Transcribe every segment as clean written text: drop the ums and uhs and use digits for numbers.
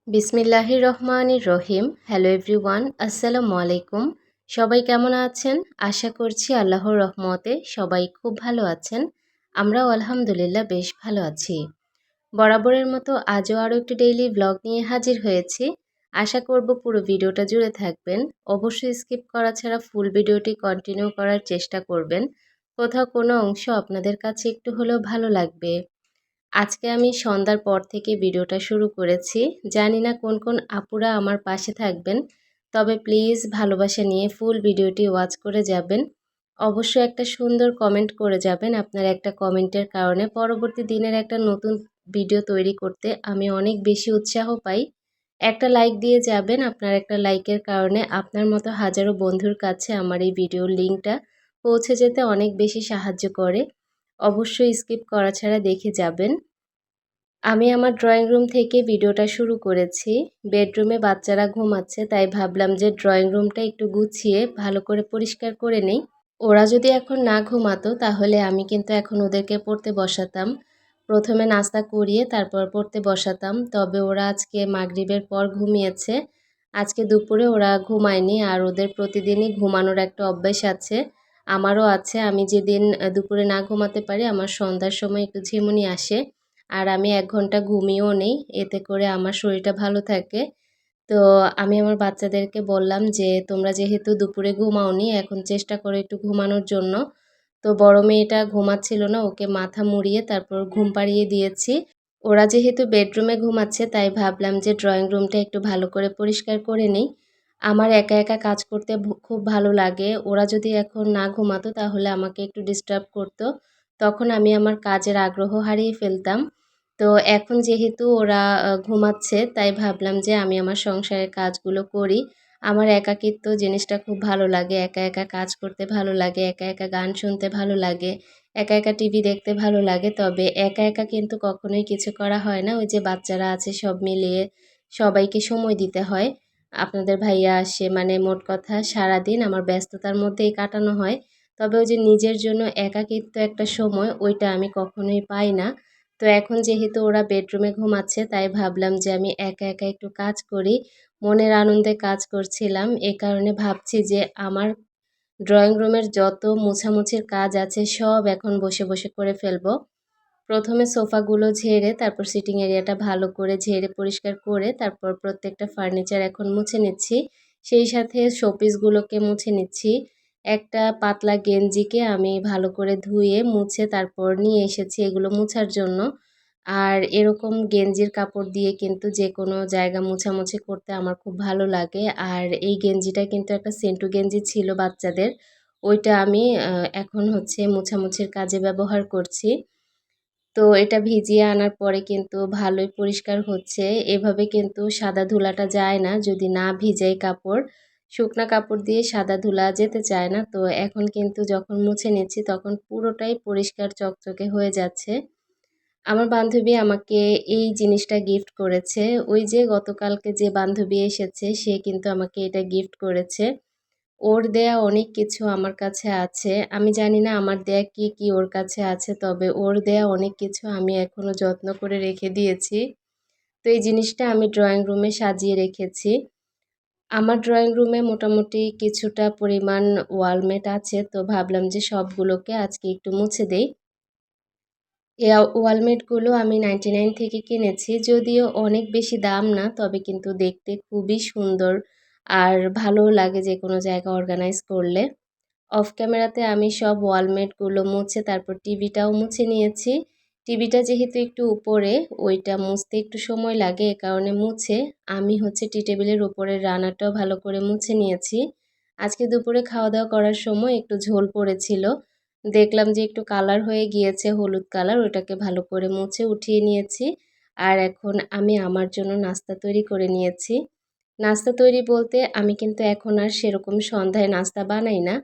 বিসমিল্লাহির রহমানির রহিম। Hello everyone, আসসালামু আলাইকুম। সবাই কেমন আছেন? আশা করছি আল্লাহর রহমতে সবাই খুব ভালো আছেন। আমরাও আলহামদুলিল্লাহ বেশ ভালো আছি। বরাবরের মতো আজও আরও একটি ডেইলি ব্লগ নিয়ে হাজির হয়েছি। আশা করব পুরো ভিডিওটা জুড়ে থাকবেন। অবশ্যই স্কিপ করা ছাড়া ফুল ভিডিওটি কন্টিনিউ করার চেষ্টা করবেন। কোথাও কোনো অংশ আপনাদের কাছে একটু হলেও ভালো লাগবে। আজকে আমি সন্ধ্যার পর থেকে ভিডিওটা শুরু করেছি। জানি না কোন কোন আপুরা আমার পাশে থাকবেন, তবে প্লিজ ভালোবাসা নিয়ে ফুল ভিডিওটি ওয়াচ করে যাবেন। অবশ্যই একটা সুন্দর কমেন্ট করে যাবেন। আপনার একটা কমেন্টের কারণে পরবর্তী দিনের একটা নতুন ভিডিও তৈরি করতে আমি অনেক বেশি উৎসাহ পাই। একটা লাইক দিয়ে যাবেন। আপনার একটা লাইকের কারণে আপনার মতো হাজারো বন্ধুর কাছে আমার এই ভিডিওর লিঙ্কটা পৌঁছে যেতে অনেক বেশি সাহায্য করে। অবশ্যই স্কিপ করা ছাড়া দেখে যাবেন। আমি আমার ড্রয়িং রুম থেকে ভিডিওটা শুরু করেছি। বেডরুমে বাচ্চারা ঘুমাচ্ছে, তাই ভাবলাম যে ড্রয়িং রুমটা একটু গুছিয়ে ভালো করে পরিষ্কার করে নেই। ওরা যদি এখন না ঘুমাতো তাহলে আমি কিন্তু এখন ওদেরকে পড়তে বসাতাম। প্রথমে নাস্তা করিয়ে তারপর পড়তে বসাতাম। তবে ওরা আজকে মাগরিবের পর ঘুমিয়েছে। আজকে দুপুরে ওরা ঘুমায়নি, আর ওদের প্রতিদিনই ঘুমানোর একটা অভ্যাস আছে। আমারও আছে। আমি যেদিন দুপুরে না ঘুমাতে পারি, আমার সন্ধ্যার সময় একটু ঝিমুনি আসে। আর আমি ১ ঘন্টা ঘুমিয়েও নেই। এতে করে আমার শরীরটা ভালো থাকে। তো আমি আমার বাচ্চাদেরকে বললাম যে, "তোমরা যেহেতু দুপুরে ঘুমাওনি, এখন চেষ্টা করো একটু ঘুমানোর জন্য।" তো বড় মেয়েটা ঘুমাচ্ছিল না, ওকে মাথা মুড়িয়ে তারপর ঘুম পাড়িয়ে দিয়েছি। ওরা যেহেতু বেডরুমে ঘুমাচ্ছে, তাই ভাবলাম যে ড্রয়িং রুমটা একটু ভালো করে পরিষ্কার করে নেই। আমার একা একা কাজ করতে খুব ভালো লাগে। ওরা যদি এখন না ঘুমাতো তাহলে আমাকে একটু ডিস্টার্ব করতো। তখন আমি আমার কাজের আগ্রহ হারিয়ে ফেলতাম। তো এখন যেহেতু ওরা ঘুমাচ্ছে, তাই ভাবলাম যে আমি আমার সংসারের কাজগুলো করি। আমার একাকিত্ব জিনিসটা খুব ভালো লাগে। একা একা কাজ করতে ভালো লাগে, একা একা গান শুনতে ভালো লাগে, একা একা টিভি দেখতে ভালো লাগে। তবে একা একা কিন্তু কখনোই কিছু করা হয় না। ওই যে বাচ্চারা আছে, সব মিলিয়ে সবাইকে সময় দিতে হয়। আপনাদের ভাইয়া আসে, মানে মোট কথা সারাদিন আমার ব্যস্ততার মধ্যেই কাটানো হয়। তবে ওই যে নিজের জন্য একাকিত্ব একটা সময়, ওইটা আমি কখনোই পাই না। তো এখন যেহেতু ওরা বেডরুমে ঘুমাচ্ছে, তাই ভাবলাম যে আমি একা একা একটু কাজ করি। মনের আনন্দে কাজ করছিলাম। এ কারণে ভাবছি যে আমার ড্রয়িং রুমের যত মোছামুছির কাজ আছে সব এখন বসে বসে করে ফেলবো। প্রথমে সোফাগুলো ঝেড়ে তারপর সিটিং এরিয়াটা ভালো করে ঝেড়ে পরিষ্কার করে তারপর প্রত্যেকটা ফার্নিচার এখন মুছে নিচ্ছি। সেই সাথে শোপিসগুলোকে মুছে নিচ্ছি। একটা পাতলা গেঞ্জিকে আমি ভালো করে ধুয়ে মুছে তারপর নিয়ে এসেছি এগুলো মুছার জন্য। আর এরকম গেঞ্জির কাপড় দিয়ে কিন্তু যেকোনো জায়গা মোছামুছি করতে আমার খুব ভালো লাগে। আর এই গেঞ্জিটা কিন্তু একটা সেন্টু গেঞ্জি ছিল বাচ্চাদের। ওইটা আমি এখন হচ্ছে মোছামুছির কাজে ব্যবহার করছি। তো এটা ভিজিয়ে আনার পরে কিন্তু ভালোই পরিষ্কার হচ্ছে। এভাবে কিন্তু সাদা ধুলাটা যায় না যদি না ভিজাই কাপড়। শুকনা কাপড় দিয়ে সাদা ধুলা যেতে চায় না। তো এখন কিন্তু যখন মুছে নিচ্ছি তখন পুরোটাই পরিষ্কার চকচকে হয়ে যাচ্ছে। আমার বান্ধবী আমাকে এই জিনিসটা গিফট করেছে। ওই যে গতকালকে যে বান্ধবী এসেছে সে কিন্তু আমাকে এটা গিফট করেছে। ওর দেয়া অনেক কিছু আমার কাছে আছে। আমি জানি না আমার দেয়া কি, কি ওর কাছে আছে। তবে ওর দেয়া অনেক কিছু আমি এখনো যত্ন করে রেখে দিয়েছি। তো এই জিনিসটা আমি ড্রয়িং রুমে সাজিয়ে রেখেছি। আমার ড্রয়িং রুমে মোটামুটি কিছুটা পরিমাণ ওয়ালমেট আছে। তো ভাবলাম যে সবগুলোকে আজকে একটু মুছে দেই। ওয়ালমেটগুলো আমি 99 থেকে কিনেছি। যদিও অনেক বেশি দাম না, তবে কিন্তু দেখতে খুবই সুন্দর আর ভালোও লাগে যেকোনো জায়গা অর্গানাইজ করলে। অফ ক্যামেরাতে আমি সব ওয়ালমেটগুলো মুছে তারপর টিভিটাও মুছে নিয়েছি। টিভিটা যেহেতু একটু উপরে, ওইটা মুছতে একটু সময় লাগে, এ কারণে মুছে আমি হচ্ছে টি টেবিলের উপরের রানারটাও ভালো করে মুছে নিয়েছি। আজকে দুপুরে খাওয়া-দাওয়া করার সময় একটু ঝোল পড়েছিল। দেখলাম যে একটু কালার হয়ে গিয়েছে, হলুদ কালার, ওটাকে ভালো করে মুছে উঠিয়ে নিয়েছি। আর এখন আমি আমার জন্য নাস্তা তৈরি করে নিয়েছি। নাস্তা তৈরি বলতে আমি কিন্তু এখন আর সেরকম সন্ধ্যায় নাস্তা বানাই না।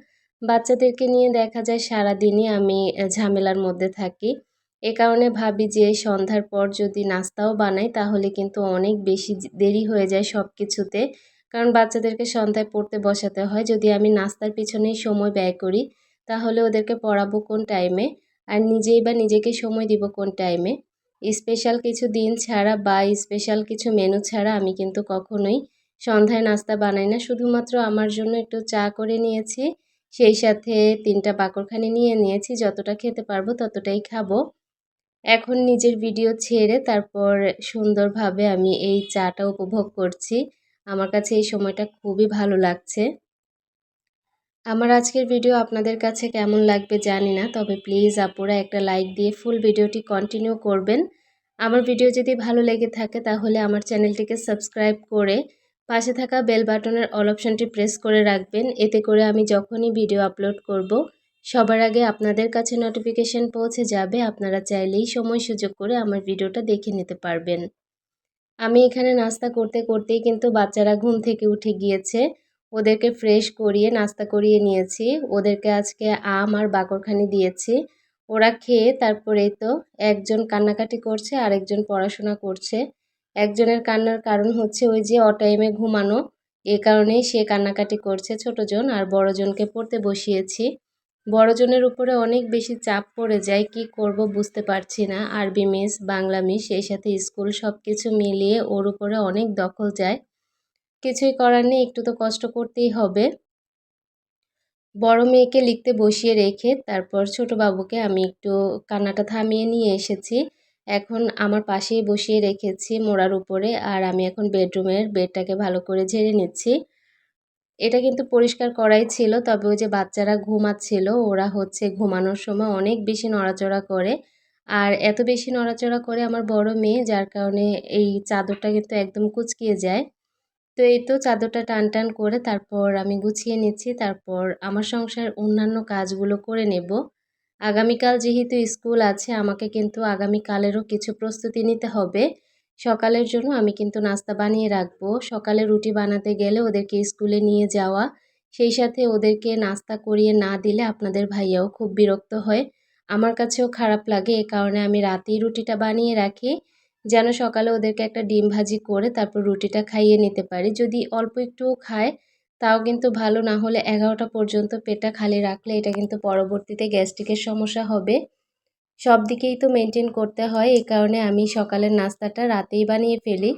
বাচ্চাদেরকে নিয়ে দেখা যায় সারাদিনই আমি ঝামেলার মধ্যে থাকি। এ কারণে ভাবি যে সন্ধ্যার পর যদি নাস্তাও বানাই তাহলে কিন্তু অনেক বেশি দেরি হয়ে যায় সব কিছুতে। কারণ বাচ্চাদেরকে সন্ধ্যায় পড়তে বসাতে হয়। যদি আমি নাস্তার পিছনেই সময় ব্যয় করি তাহলে ওদেরকে পড়াবো কোন টাইমে? আর নিজেই বা নিজেকে সময় দিব কোন টাইমে? স্পেশাল কিছু দিন ছাড়া বা স্পেশাল কিছু মেনু ছাড়া আমি কিন্তু কখনোই সন্ধ্যায় নাস্তা বানাই না। শুধুমাত্র আমার জন্য একটু চা করে নিয়েছি, সেই সাথে 3টা বাকরখানি নিয়ে নিয়েছি। যতটা খেতে পারবো ততটাই খাবো। এখন নিজের ভিডিও ছেড়ে তারপর সুন্দরভাবে আমি এই চাটা উপভোগ করছি। আমার কাছে এই সময়টা খুবই ভালো লাগছে। আমার আজকের ভিডিও আপনাদের কাছে কেমন লাগবে জানি না, তবে প্লিজ আপুরা একটা লাইক দিয়ে ফুল ভিডিওটি কন্টিনিউ করবেন। আমার ভিডিও যদি ভালো লেগে থাকে তাহলে আমার চ্যানেলটিকে সাবস্ক্রাইব করে পাশে থাকা বেল বাটনের অল অপশনটি প্রেস করে রাখবেন। এতে করে আমি যখনই ভিডিও আপলোড করব সবার আগে আপনাদের কাছে নোটিফিকেশন পৌঁছে যাবে। আপনারা চাইলেই সময় সুযোগ করে আমার ভিডিওটা দেখে নিতে পারবেন। আমি এখানে নাস্তা করতে করতেই কিন্তু বাচ্চারা ঘুম থেকে উঠে গিয়েছে। ওদেরকে ফ্রেশ করিয়ে নাস্তা করিয়ে নিয়েছি। ওদেরকে আজকে আম আর বাকরখানি দিয়েছি। ওরা খেয়ে তারপরেই তো একজন কান্নাকাটি করছে, আরেকজন পড়াশোনা করছে। একজনের কান্নার কারণ হচ্ছে ওই যে অটাইমে ঘুমানো, এ কারণেই সে কান্নাকাটি করছে ছোটজন, আর বড়জনকে পড়তে বসিয়েছি। বড়জনের উপরে অনেক বেশি চাপ পড়ে যায়, কি করব বুঝতে পারছি না। আরবি মিস, বাংলা মিস, সেই সাথে স্কুল সব কিছু মিলিয়ে ওর উপরে অনেক দখল যায়। কিছুই করার নেই, একটু তো কষ্ট করতেই হবে। বড় মেয়েকে লিখতে বসিয়ে রেখে তারপর ছোট বাবুকে আমি একটু কান্নাটা থামিয়ে নিয়ে এসেছি। এখন আমার পাশেই বসিয়ে রেখেছি মোড়ার উপরে, আর আমি এখন বেডরুমের বেডটাকে ভালো করে ঝেড়ে নিচ্ছি। এটা কিন্তু পরিষ্কার করাই ছিল, তবে ওই যে বাচ্চারা ঘুমাচ্ছিল, ওরা হচ্ছে ঘুমানোর সময় অনেক বেশি নড়াচড়া করে। আর এত বেশি নড়াচড়া করে আমার বড় মেয়ে, যার কারণে এই চাদরটা কিন্তু একদম কুঁচকিয়ে যায়। তো এই তো চাদরটা টান টান করে তারপর আমি গুছিয়ে নিচ্ছি। তারপর আমার সংসার অন্যান্য কাজগুলো করে নেব। আগামীকাল যেহেতু স্কুল আছে, আমাকে কিন্তু আগামীকালেরও কিছু প্রস্তুতি নিতে হবে। সকালের জন্য আমি কিন্তু নাস্তা বানিয়ে রাখবো। সকালে রুটি বানাতে গেলে ওদেরকে স্কুলে নিয়ে যাওয়া, সেই সাথে ওদেরকে নাস্তা করিয়ে না দিলে আপনাদের ভাইয়াও খুব বিরক্ত হয়। আমার কাছেও খারাপ লাগে, এ কারণে আমি রাতেই রুটিটা বানিয়ে রাখি, যেন সকালে ওদেরকে একটা ডিম ভাজি করে তারপর রুটিটা খাইয়ে নিতে পারি। যদি অল্প একটুও খায় তাও কিন্তু ভালো, না হলে 11টা পর্যন্ত পেটটা খালি রাখলে এটা কিন্তু পরবর্তীতে গ্যাস্ট্রিকের সমস্যা হবে। সব দিকেই তো মেনটেন করতে হয়, এই কারণে আমি সকালের নাস্তাটা রাতেই বানিয়ে ফেলি।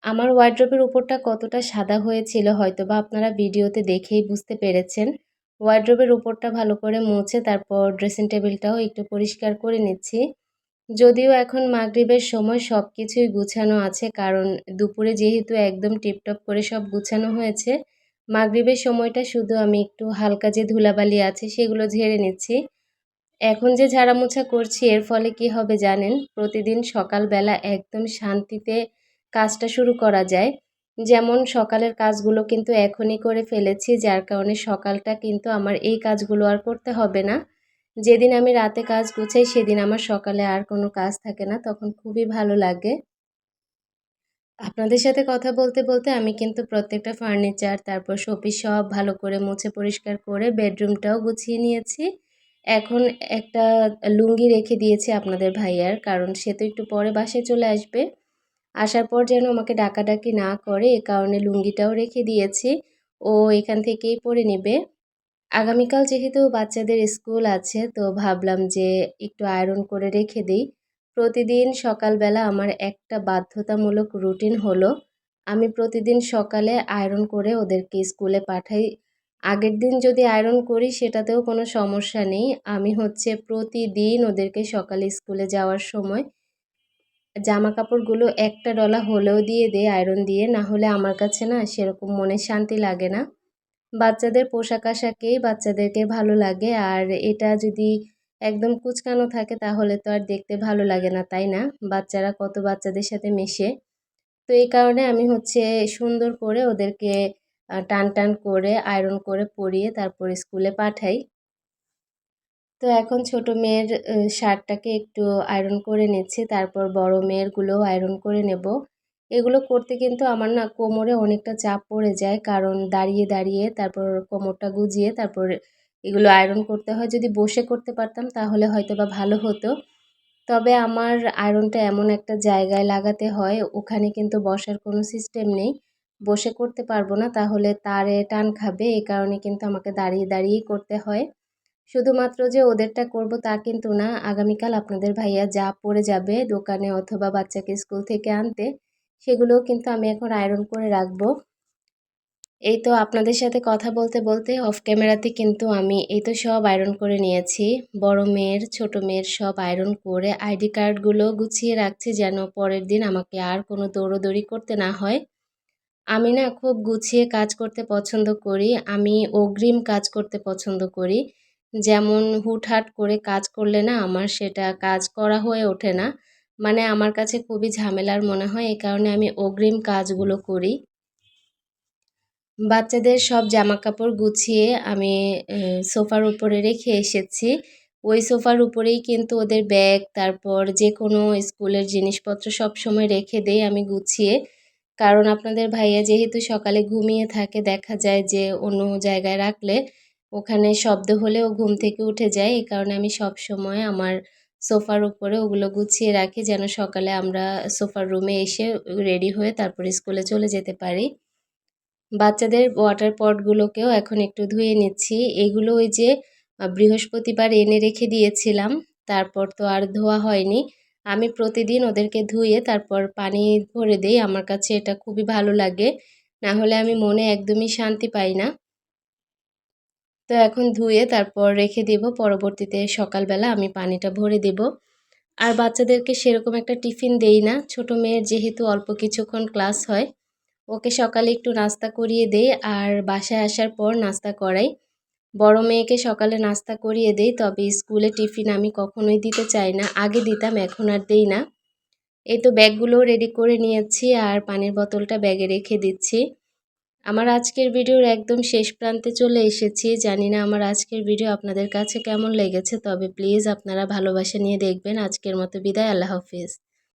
আমার ওয়ার্ড্রোবের উপরটা কতটা সাদা হয়েছিল হয়তোবা আপনারা ভিডিওতে দেখেই বুঝতে পেরেছেন। ওয়ার্ড্রোবের উপরটা ভালো করে মুছে তারপর ড্রেসিং টেবিলটাও একটু পরিষ্কার করে নিচ্ছি। যদিও এখন মাগরিবের সময় সব কিছুই গুছানো আছে, কারণ দুপুরে যেহেতু একদম টিপটপ করে সব গুছানো হয়েছে, মাগরিবের সময়টা শুধু আমি একটু হালকা যে ধুলাবালি আছে সেগুলো ঝেড়ে নিচ্ছি। এখন যে ঝাড়া মোছা করছি এর ফলে কি হবে জানেন? প্রতিদিন সকালবেলা একদম শান্তিতে কাজটা শুরু করা যায়। যেমন সকালের কাজগুলো কিন্তু এখনই করে ফেলেছি, যার কারণে সকালটা কিন্তু আমার এই কাজগুলো আর করতে হবে না। যেদিন আমি রাতে কাজ গুছাই সেদিন আমার সকালে আর কোনো কাজ থাকে না, তখন খুবই ভালো লাগে। আপনাদের সাথে কথা বলতে বলতে আমি কিন্তু প্রত্যেকটা ফার্নিচার তারপর শোপিস সব ভালো করে মুছে পরিষ্কার করে বেডরুমটাও গুছিয়ে নিয়েছি। এখন একটা লুঙ্গি রেখে দিয়েছি আপনাদের ভাইয়ার, কারণ সে তো একটু পরে বাসায় চলে আসবে। আসার পর যেন আমাকে ডাকাডাকি না করে, এ কারণে লুঙ্গিটাও রেখে দিয়েছি। ও এখান থেকেই পরে নেবে। আগামীকাল যেহেতু বাচ্চাদের স্কুল আছে, তো ভাবলাম যে একটু আয়রন করে রেখে দিই। প্রতিদিন সকালবেলা আমার একটা বাধ্যতামূলক রুটিন হলো, আমি প্রতিদিন সকালে আয়রন করে ওদেরকে স্কুলে পাঠাই। আগের দিন যদি আয়রন করি সেটাতেও কোনো সমস্যা নেই। আমি হচ্ছে প্রতিদিন ওদেরকে সকালে স্কুলে যাওয়ার সময় জামা কাপড়গুলো একটা ডলা হলেও দিয়ে দেই আয়রন দিয়ে, না হলে আমার কাছে না সেরকম মনে শান্তি লাগে না। বাচ্চাদের পোশাক আশাকেই বাচ্চাদেরকে ভালো লাগে, আর এটা যদি একদম কুঁচকানো থাকে তাহলে তো আর দেখতে ভালো লাগে না, তাই না? বাচ্চারা কত বাচ্চাদের সাথে মেশে। তো এই কারণে আমি হচ্ছে সুন্দর করে ওদেরকে টান টান করে আয়রন করে পরিয়ে তারপর স্কুলে পাঠাই। তো এখন ছোট মেয়ের শার্টটাকে একটু আয়রন করে নিচ্ছি, তারপর বড় মেয়েরগুলোও আয়রন করে নেব। এগুলো করতে কিন্তু আমার না কোমরে অনেকটা চাপ পড়ে যায়, কারণ দাঁড়িয়ে দাঁড়িয়ে তারপর কোমরটা গুজিয়ে তারপর এগুলো আয়রন করতে হয়। যদি বসে করতে পারতাম তাহলে হয়তোবা ভালো হতো। তবে আমার আয়রনটা এমন একটা জায়গায় লাগাতে হয়, ওখানে কিন্তু বসার কোনো সিস্টেম নেই। বসে করতে পারবো না, তাহলে তারে টান খাবে, এই কারণে কিন্তু আমাকে দাঁড়িয়ে দাঁড়িয়েই করতে হয়। শুধুমাত্র যে ওদেরটা করব তা কিন্তু না, আগামীকাল আপনাদের ভাইয়া যা পরে যাবে দোকানে অথবা বাচ্চাকে স্কুল থেকে আনতে, সেগুলোও কিন্তু আমি এখন আয়রন করে রাখবো। এই তো আপনাদের সাথে কথা বলতে বলতে অফ ক্যামেরাতে কিন্তু আমি এই তো সব আয়রন করে নিয়েছি। বড় মেয়ের, ছোট মেয়ের সব আয়রন করে আইডি কার্ডগুলো গুছিয়ে রাখছি যেন পরের দিন আমাকে আর কোনো দৌড়োদৌড়ি করতে না হয়। আমি না খুব গুছিয়ে কাজ করতে পছন্দ করি। আমি অগ্রিম কাজ করতে পছন্দ করি। যেমন হুটহাট করে কাজ করলে না আমার সেটা কাজ করা হয়ে ওঠে না। মানে আমার কাছে খুবই ঝামেলার মনে হয়, এই কারণে আমি অগ্রিম কাজগুলো করি। বাচ্চাদের সব জামাকাপড় গুছিয়ে আমি সোফার উপরে রেখে এসেছি। ওই সোফার উপরেই কিন্তু ওদের ব্যাগ, তারপর যেকোনো স্কুলের জিনিসপত্র সবসময় রেখে দেই আমি গুছিয়ে। কারণ আপনাদের ভাইয়া যেহেতু সকালে ঘুমিয়ে থাকে, দেখা যায় যে অন্য জায়গায় রাখলে ওখানে শব্দ হলেও ঘুম থেকে উঠে যায়। এই কারণে আমি সবসময় আমার সোফার উপরে ওগুলো গুছিয়ে রাখি যেন সকালে আমরা সোফার রুমে এসে রেডি হয়ে তারপর স্কুলে চলে যেতে পারি। বাচ্চাদের ওয়াটার পটগুলোকেও এখন একটু ধুয়ে নিচ্ছি। এগুলো ওই যে বৃহস্পতিবার এনে রেখে দিয়েছিলাম, তারপর তো আর ধোয়া হয়নি। আমি প্রতিদিন ওদেরকে ধুয়ে তারপর পানি ভরে দেই। আমার কাছে এটা খুবই ভালো লাগে, না হলে আমি মনে একদমই শান্তি পাই না। তো এখন ধুয়ে তারপর রেখে দিব, পরবর্তীতে সকালবেলা আমি পানিটা ভরে দেব। আর বাচ্চাদেরকে সেরকম একটা টিফিন দেই না, ছোট মেয়ের যেহেতু অল্প কিছুক্ষণ ক্লাস হয়, ওকে সকালে একটু নাস্তা করিয়ে দেই আর বাসায় আসার পর নাস্তা করাই। বড় মেয়েকে সকালে নাস্তা করিয়ে দেই, তবে স্কুলে টিফিন আমি কখনোই দিতে চাই না। আগে দিতাম, এখন আর দেই না। এই তো ব্যাগগুলো রেডি করে নিয়েছি আর পানির বোতলটা ব্যাগে রেখে দিচ্ছি। আমার আজকের ভিডিওর একদম শেষ প্রান্তে চলে এসেছি। জানি না আমার আজকের ভিডিও আপনাদের কাছে কেমন লেগেছে, তবে প্লিজ আপনারা ভালোবাসা নিয়ে দেখবেন। আজকের মতো বিদায়, আল্লাহ হাফিজ।